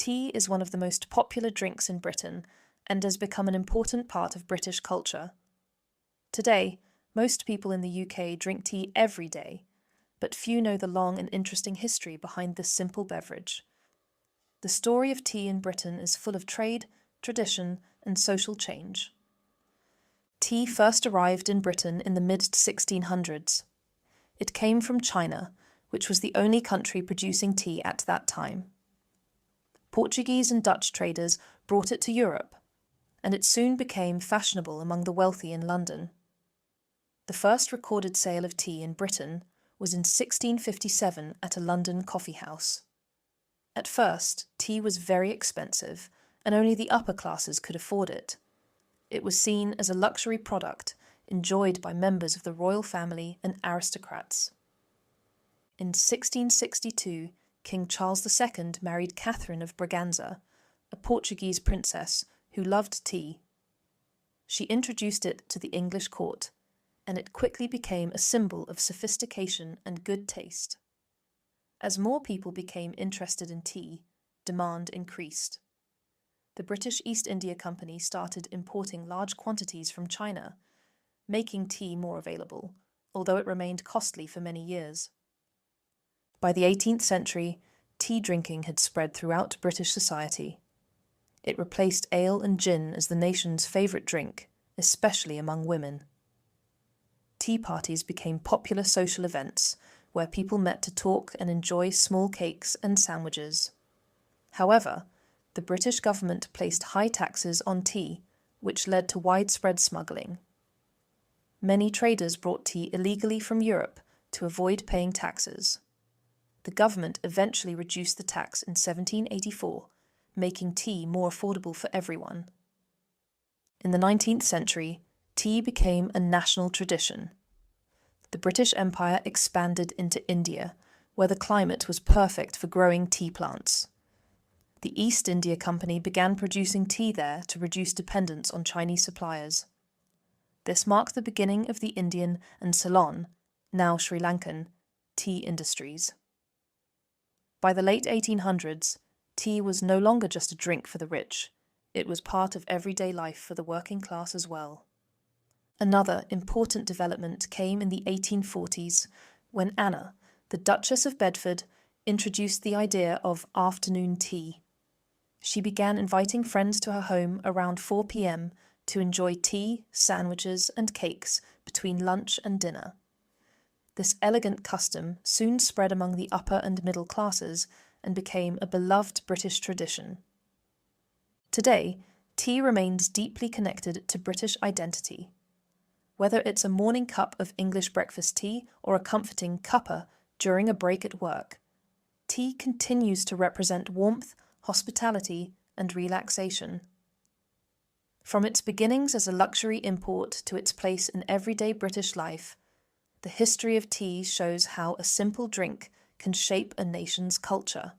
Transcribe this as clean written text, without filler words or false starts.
Tea is one of the most popular drinks in Britain and has become an important part of British culture. Today, most people in the UK drink tea every day, but few know the long and interesting history behind this simple beverage. The story of tea in Britain is full of trade, tradition, and social change. Tea first arrived in Britain in the mid-1600s. It came from China, which was the only country producing tea at that time. Portuguese and Dutch traders brought it to Europe, and it soon became fashionable among the wealthy in London. The first recorded sale of tea in Britain was in 1657 at a London coffee house. At first, tea was very expensive, and only the upper classes could afford it. It was seen as a luxury product enjoyed by members of the royal family and aristocrats. In 1662, King Charles II married Catherine of Braganza, a Portuguese princess who loved tea. She introduced it to the English court, and it quickly became a symbol of sophistication and good taste. As more people became interested in tea, demand increased. The British East India Company started importing large quantities from China, making tea more available, although it remained costly for many years. By the 18th century, tea drinking had spread throughout British society. It replaced ale and gin as the nation's favourite drink, especially among women. Tea parties became popular social events where people met to talk and enjoy small cakes and sandwiches. However, the British government placed high taxes on tea, which led to widespread smuggling. Many traders brought tea illegally from Europe to avoid paying taxes. The government eventually reduced the tax in 1784, making tea more affordable for everyone. In the 19th century, tea became a national tradition. The British Empire expanded into India, where the climate was perfect for growing tea plants. The East India Company began producing tea there to reduce dependence on Chinese suppliers. This marked the beginning of the Indian and Ceylon, now Sri Lankan, tea industries. By the late 1800s, tea was no longer just a drink for the rich. It was part of everyday life for the working class as well. Another important development came in the 1840s when Anna, the Duchess of Bedford, introduced the idea of afternoon tea. She began inviting friends to her home around 4 p.m. to enjoy tea, sandwiches, and cakes between lunch and dinner. This elegant custom soon spread among the upper and middle classes and became a beloved British tradition. Today, tea remains deeply connected to British identity. Whether it's a morning cup of English breakfast tea or a comforting cuppa during a break at work, tea continues to represent warmth, hospitality, and relaxation. From its beginnings as a luxury import to its place in everyday British life, the history of tea shows how a simple drink can shape a nation's culture.